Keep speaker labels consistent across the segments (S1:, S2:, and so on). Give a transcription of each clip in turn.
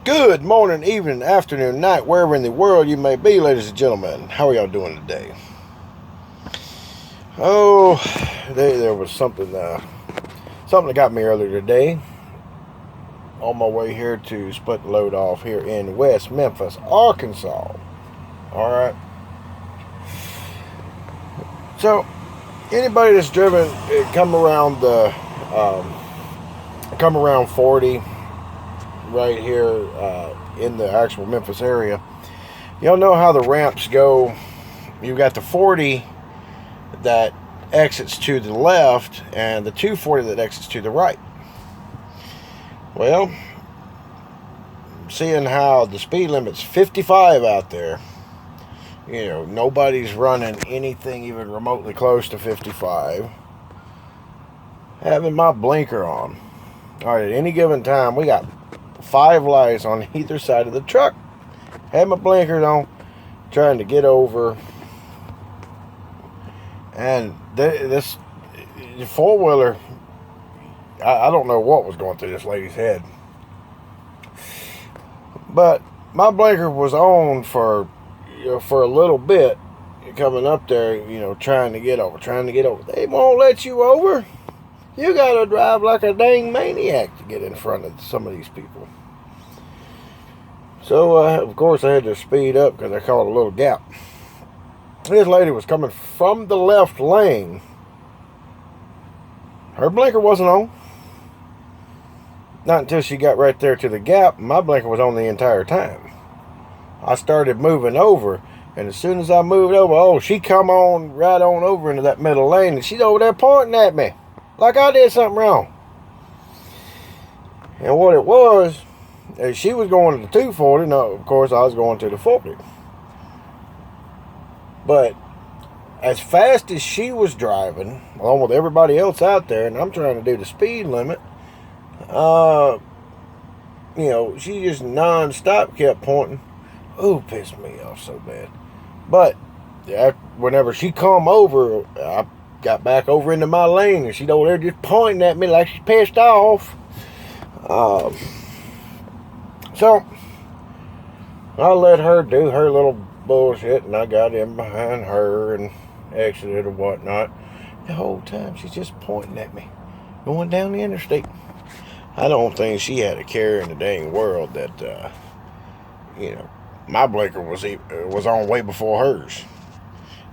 S1: Good morning, evening, afternoon, night, wherever in the world you may be, ladies and gentlemen. How are y'all doing today? Oh, there was something that got me earlier today. On my way here to split the load off here in W.Memphis, Arkansas. All right. So, anybody that's driven, come around 40 right here in the actual Memphis area. Y'all know how the ramps go. You've got the 40 that exits to the left and the 240 that exits to the right. Well, seeing how the speed limit's 55 out there, nobody's running anything even remotely close to 55. Having my blinker on. All right, at any given time, we got 5 lights on either side of the truck. Had my blinkers on, trying to get over. And this four-wheeler, I don't know what was going through this lady's head. But my blinker was on for a little bit, coming up there, trying to get over. They won't let you over. You gotta drive like a dang maniac to get in front of some of these people. So, of course, I had to speed up because I caught a little gap. This lady was coming from the left lane. Her blinker wasn't on. Not until she got right there to the gap. My blinker was on the entire time. I started moving over, and as soon as I moved over, she come on right on over into that middle lane, and she's over there pointing at me like I did something wrong. And what it was, she was going to the 240. No, of course, I was going to the 40. But as fast as she was driving, along with everybody else out there, and I'm trying to do the speed limit, she just non-stop kept pointing. Oh, pissed me off so bad. But whenever she come over, I got back over into my lane, and she's over there just pointing at me like she's pissed off. So I let her do her little bullshit, and I got in behind her and exited or whatnot. The whole time she's just pointing at me, going down the interstate. I don't think she had a care in the dang world that my blinker was on way before hers.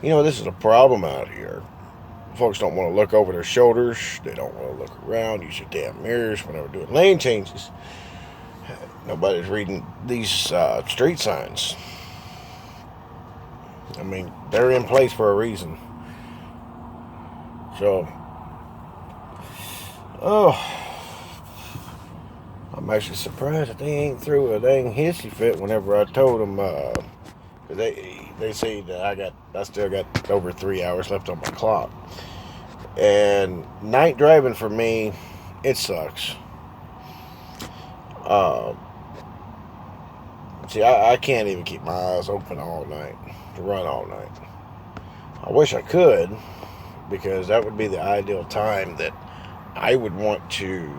S1: This is a problem out here. Folks don't want to look over their shoulders. They don't want to look around. Use your damn mirrors whenever doing lane changes. Nobody's reading these street signs. I mean, they're in place for a reason. So, I'm actually surprised that they ain't threw a dang hissy fit whenever I told them. They say that I still got over 3 hours left on my clock. And night driving for me, it sucks. See, I can't even keep my eyes open all night, to run all night. I wish I could, because that would be the ideal time that I would want to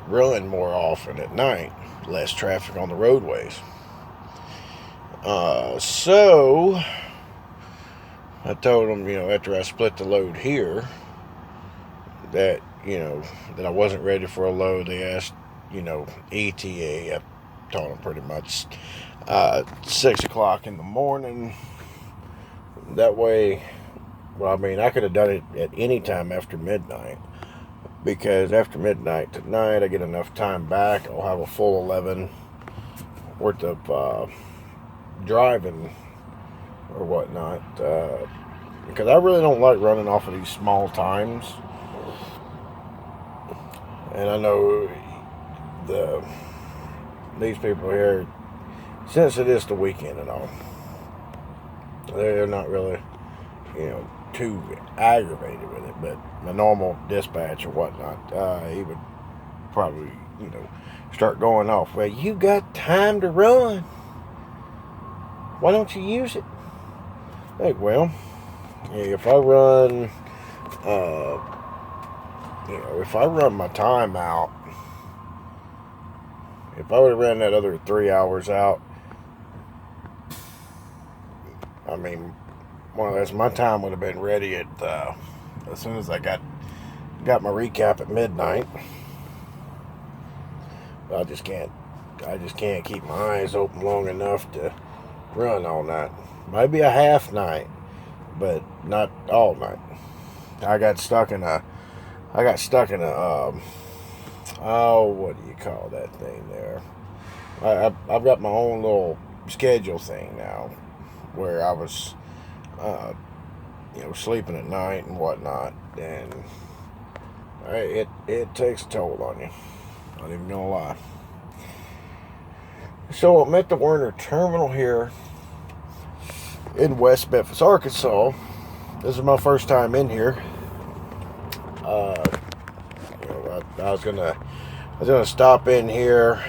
S1: run more often at night. Less traffic on the roadways. So I told them, after I split the load here, that, that I wasn't ready for a load. They asked, ETA. I told them pretty much 6 o'clock in the morning. That way, I could have done it at any time after midnight, because after midnight tonight, I get enough time back. I'll have a full 11 worth of driving or whatnot, because I really don't like running off of these small times. And I know these people here, since it is the weekend and all, they're not really too aggravated with it. But my normal dispatch or whatnot, he would probably start going off. Well, you got time to run, why don't you use it? Like, well, if I run if I run my time out if I would have ran that other 3 hours out, I mean, more or less, my time would have been ready at as soon as I got my recap at midnight. But I just can't keep my eyes open long enough to run all night. Maybe a half night, but not all night. I got stuck in a oh, what do you call that thing there? I've got my own little schedule thing now, where I was, sleeping at night and whatnot, and it takes a toll on you. Not even gonna lie. So I'm at the Werner Terminal here in West Memphis, Arkansas. This is my first time in here. I was gonna stop in here.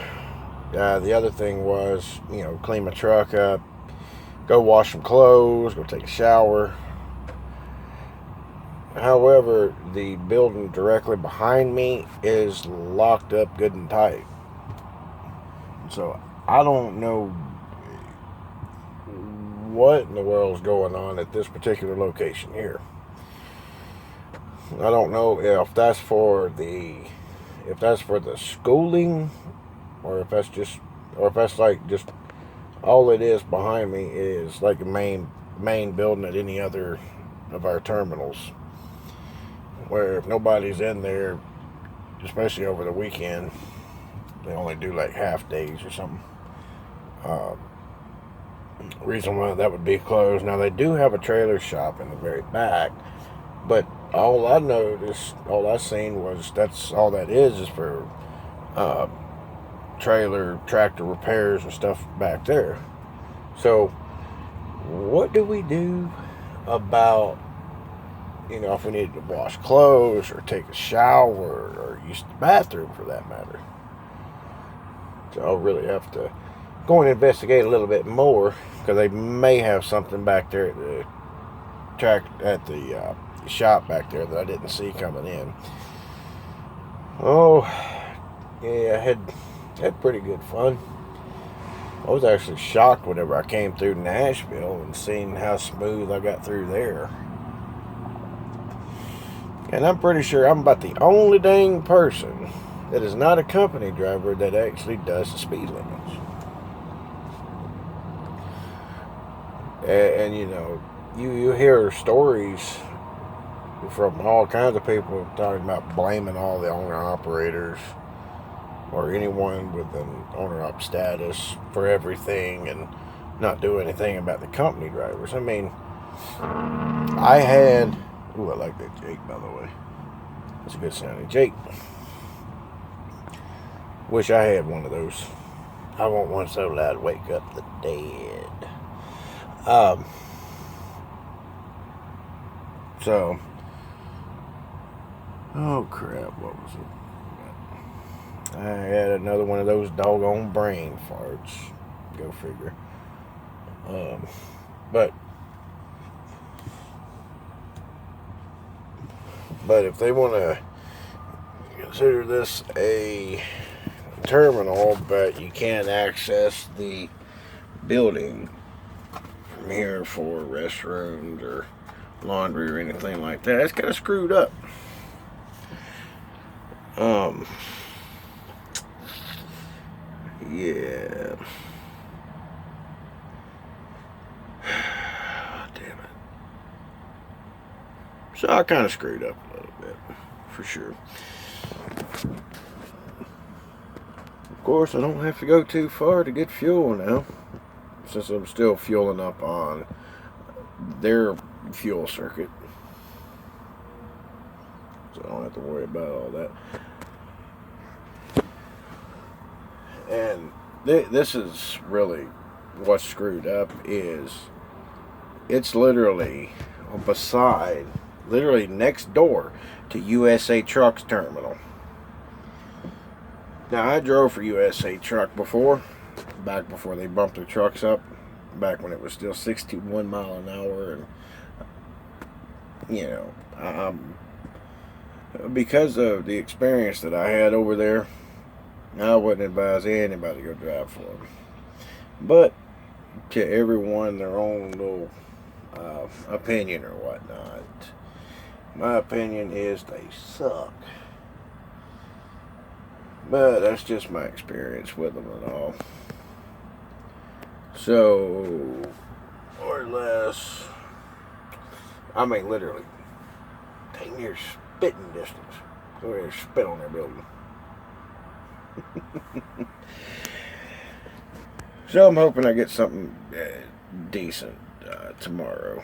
S1: The other thing was, clean my truck up, go wash some clothes, go take a shower. However, the building directly behind me is locked up good and tight. So I don't know what in the world is going on at this particular location here. I don't know if that's for the schooling, or if that's like just all it is behind me is like a main building at any other of our terminals, where if nobody's in there, especially over the weekend, they only do like half days or something. Reason why that would be closed. Now they do have a trailer shop in the very back, but all I seen was that's all that is for tractor repairs and stuff back there. So what do we do about, if we needed to wash clothes or take a shower or use the bathroom for that matter? So I'll really have to go and investigate a little bit more, because they may have something back there at the shop back there that I didn't see coming in. Oh, yeah, I had pretty good fun. I was actually shocked whenever I came through Nashville and seeing how smooth I got through there. And I'm pretty sure I'm about the only dang person that is not a company driver that actually does the speed limits. And you hear stories from all kinds of people talking about blaming all the owner-operators or anyone with an owner-op status for everything and not do anything about the company drivers. I mean, I like that Jake, by the way. That's a good sounding Jake. Wish I had one of those. I want one so loud to wake up the dead. Oh crap, what was it? I had another one of those doggone brain farts. Go figure. But if they want to consider this a terminal, but you can't access the building from here for restrooms or laundry or anything like that, it's kind of screwed up. Yeah. Damn it. So I kind of screwed up a little bit, for sure. Of course, I don't have to go too far to get fuel now, since I'm still fueling up on their fuel circuit. So I don't have to worry about all that. And this is really what's screwed up. Is it's literally next door to USA Trucks Terminal. Now, I drove for USA Truck before, back before they bumped their trucks up, back when it was still 61 mile an hour, and because of the experience that I had over there, I wouldn't advise anybody to go drive for them. But to everyone their own little opinion or whatnot. My opinion is they suck. But that's just my experience with them and all. So, more or less, I mean literally, dang near spitting distance. Go ahead and spit on their building. So I'm hoping I get something decent tomorrow.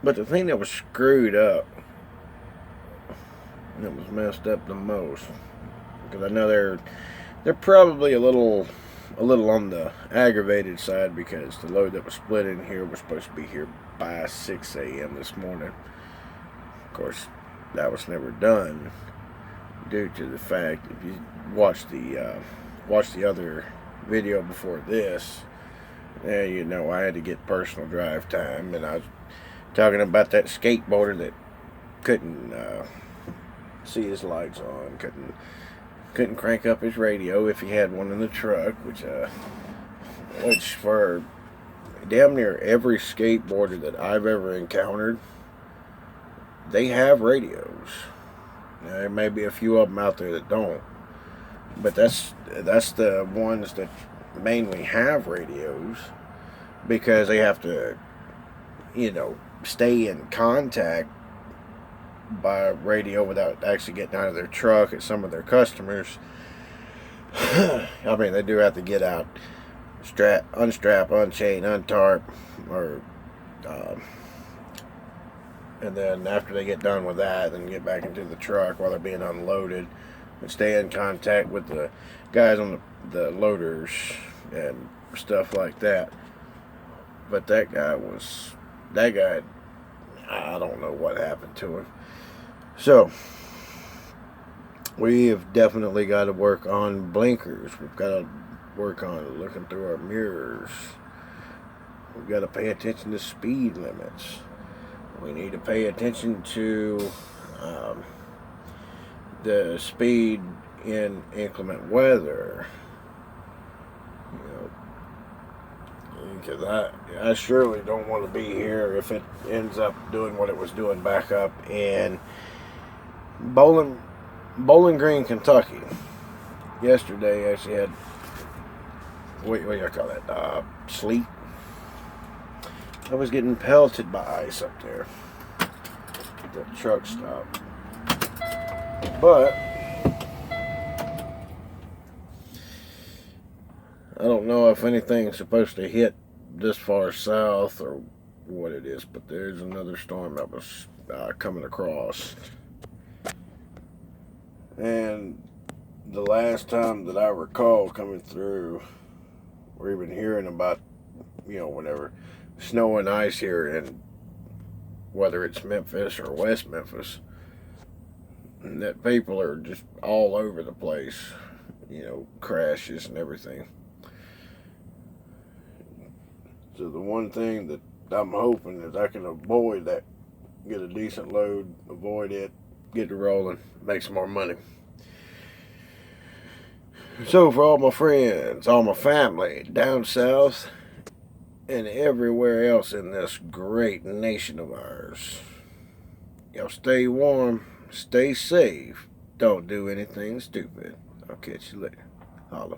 S1: But the thing that was screwed up, and it was messed up the most, because I know they're probably a little on the aggravated side, because the load that was split in here was supposed to be here by 6 a.m. this morning. Of course, that was never done due to the fact, if you watch the other video before this, you know I had to get personal drive time, and I was talking about that skateboarder that couldn't see his lights on, couldn't crank up his radio if he had one in the truck, which for damn near every skateboarder that I've ever encountered, they have radios. Now, there may be a few of them out there that don't, but that's the ones that mainly have radios, because they have to, stay in contact by radio without actually getting out of their truck at some of their customers. I mean, they do have to get out, unstrap, unchain, untarp, or and then after they get done with that, then get back into the truck while they're being unloaded, and stay in contact with the guys on the loaders and stuff like that. But that guy, I don't know what happened to him. So, we have definitely got to work on blinkers. We've got to work on looking through our mirrors. We've got to pay attention to speed limits. We need to pay attention to the speed in inclement weather. Because I surely don't want to be here if it ends up doing what it was doing back up in Bowling Green, Kentucky. Yesterday, actually had, what do you call that? Sleet. I was getting pelted by ice up there at the truck stop. But I don't know if anything's supposed to hit this far south or what it is, but there's another storm that was coming across. And the last time that I recall coming through, or even hearing about, whenever snow and ice here, and whether it's Memphis or West Memphis, and that people are just all over the place, crashes and everything. So the one thing that I'm hoping is I can avoid that, get a decent load, avoid it, get it rolling, make some more money. So for all my friends, all my family down south, and everywhere else in this great nation of ours, y'all stay warm, stay safe, don't do anything stupid. I'll catch you later. Holla.